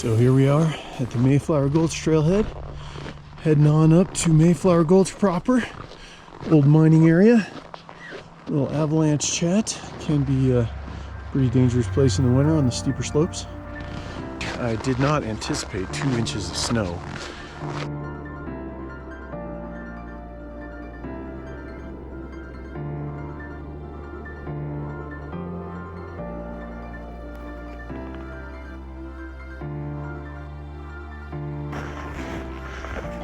So here we are at the Mayflower Gulch trailhead, heading on up to Mayflower Gulch proper, old mining area. A little avalanche chat, can be a pretty dangerous place in the winter on the steeper slopes. I did not anticipate 2 inches of snow.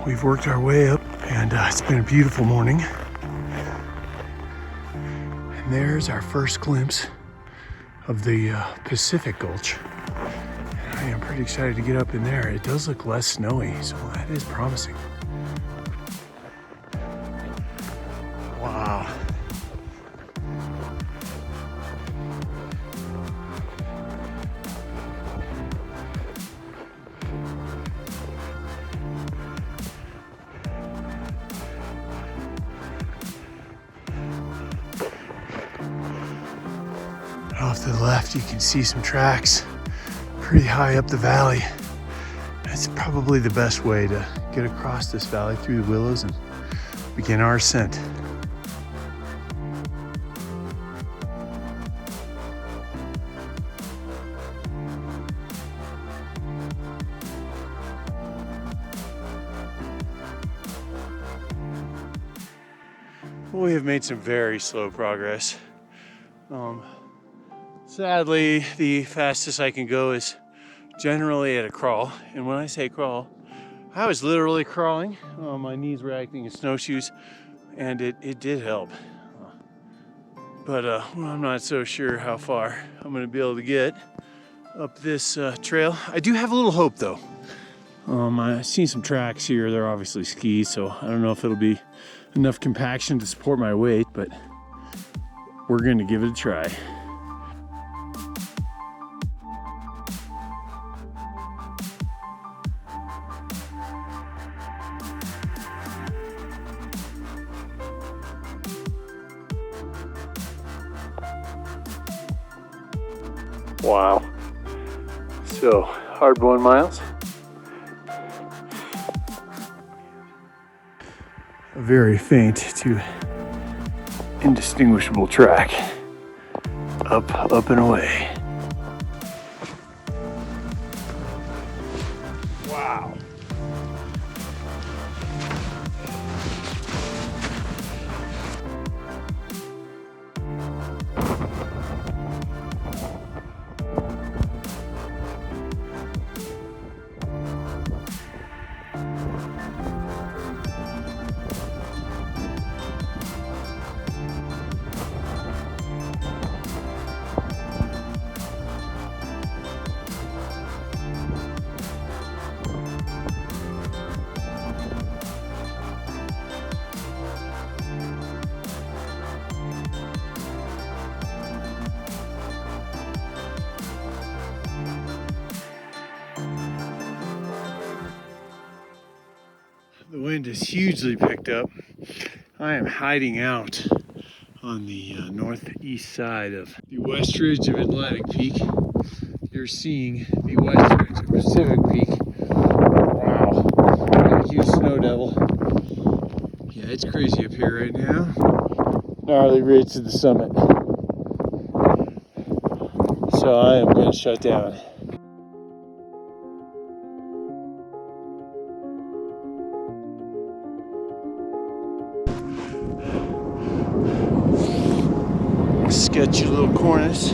We've worked our way up, and it's been a beautiful morning. And there's our first glimpse of the Pacific Gulch. And I am pretty excited to get up in there. It does look less snowy, so that is promising. Wow. Off to the left, you can see some tracks pretty high up the valley. That's probably the best way to get across this valley through the willows and begin our ascent. Well, we have made some very slow progress. Sadly, the fastest I can go is generally at a crawl. And when I say crawl, I was literally crawling. My knees were acting as snowshoes, and it did help. But I'm not so sure how far I'm gonna be able to get up this trail. I do have a little hope though. I've seen some tracks here. They're obviously skis, so I don't know if it'll be enough compaction to support my weight, but we're gonna give it a try. Wow. So, hard-won miles. A very faint to indistinguishable track. Up and away. Wow. The wind has hugely picked up. I am hiding out on the northeast side of the west ridge of Atlantic Peak. You're seeing the west ridge of Pacific Peak. Wow, got a huge snow devil. Yeah, it's crazy up here right now. Gnarly ridge to the summit. So I am going to shut down. Sketchy little cornice.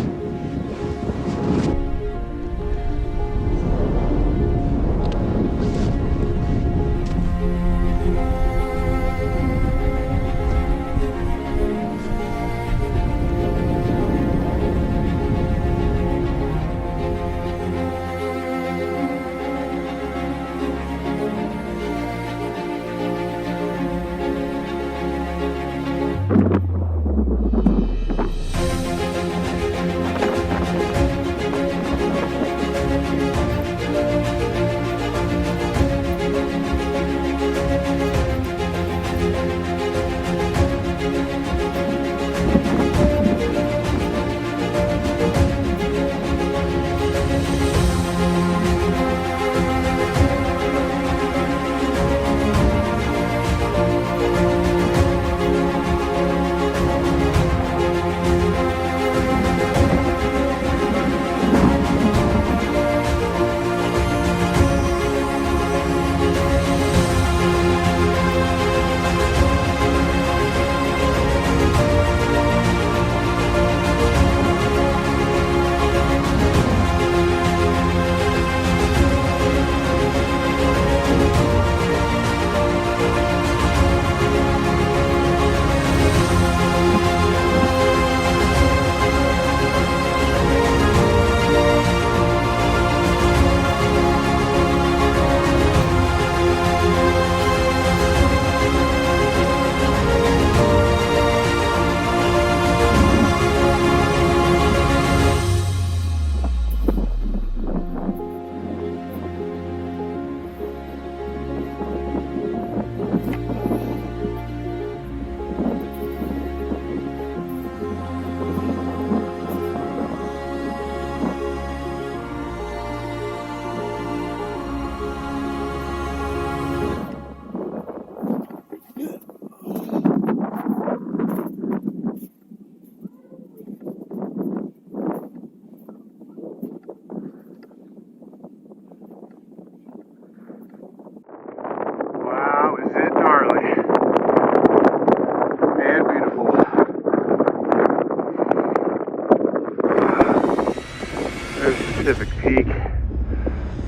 Pacific Peak.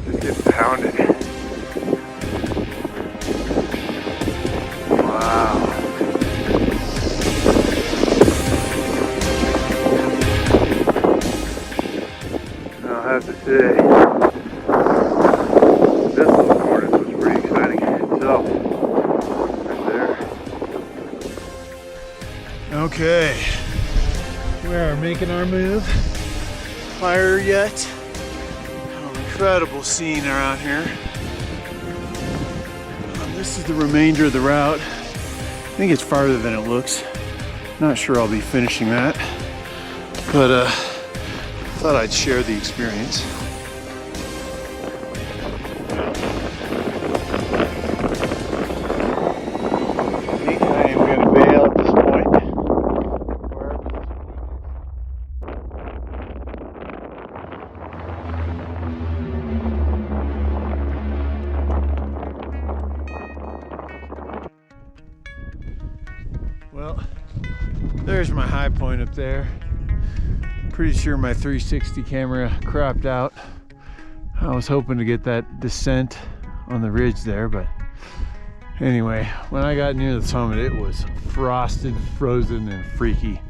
Just getting pounded. Wow. I'll have to say, this little cornice was pretty exciting itself. Right there. Okay. We are making our move. Higher yet. Oh, incredible scene around here. This is the remainder of the route. I think it's farther than it looks. Not sure I'll be finishing that, but thought I'd share the experience. I think I am going to bail at this point. Well, there's my high point up there. Pretty sure my 360 camera cropped out. I was hoping to get that descent on the ridge there, but anyway, when I got near the summit, it was frosted, frozen, and freaky.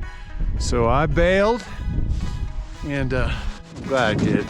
So I bailed, and I'm glad I did.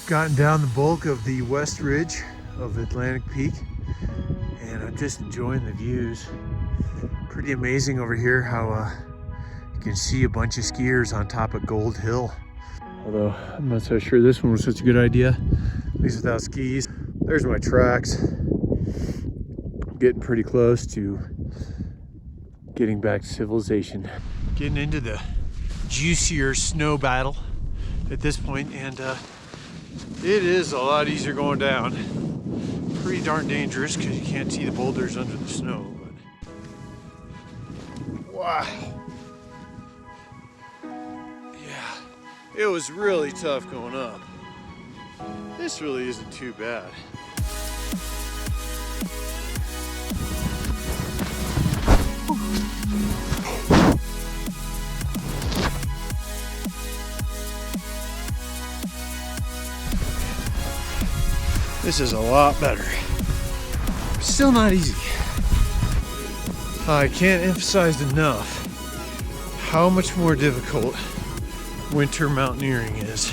Gotten down the bulk of the west ridge of Atlantic Peak, and I'm just enjoying the views. Pretty amazing over here how you can see a bunch of skiers on top of Gold Hill. Although I'm not so sure this one was such a good idea, at least without skis. There's my tracks. I'm getting pretty close to getting back to civilization. Getting into the juicier snow battle at this point, and it is a lot easier going down. Pretty darn dangerous because you can't see the boulders under the snow. But wow. Yeah, it was really tough going up. This really isn't too bad. This is a lot better. Still not easy. I can't emphasize enough how much more difficult winter mountaineering is.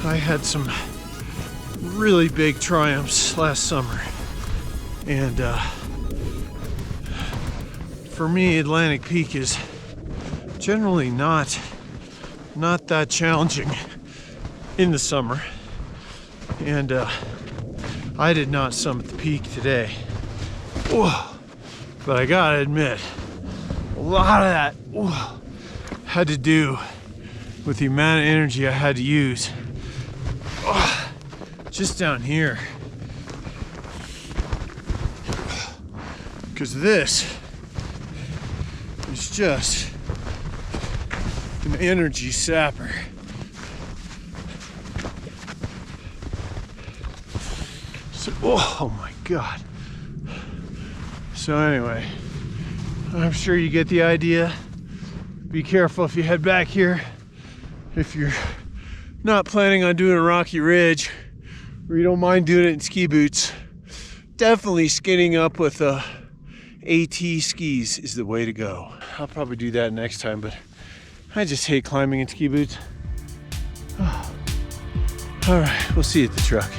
I had some really big triumphs last summer, and for me, Atlantic Peak is generally not that challenging in the summer. And I did not summit the peak today. Whoa. But I gotta admit, a lot of that had to do with the amount of energy I had to use just down here. Because this is just An energy sapper. So, oh my God. So anyway, I'm sure you get the idea. Be careful if you head back here. If you're not planning on doing a rocky ridge, or you don't mind doing it in ski boots, definitely skinning up with AT skis is the way to go. I'll probably do that next time, but I just hate climbing in ski boots. All right, we'll see you at the truck.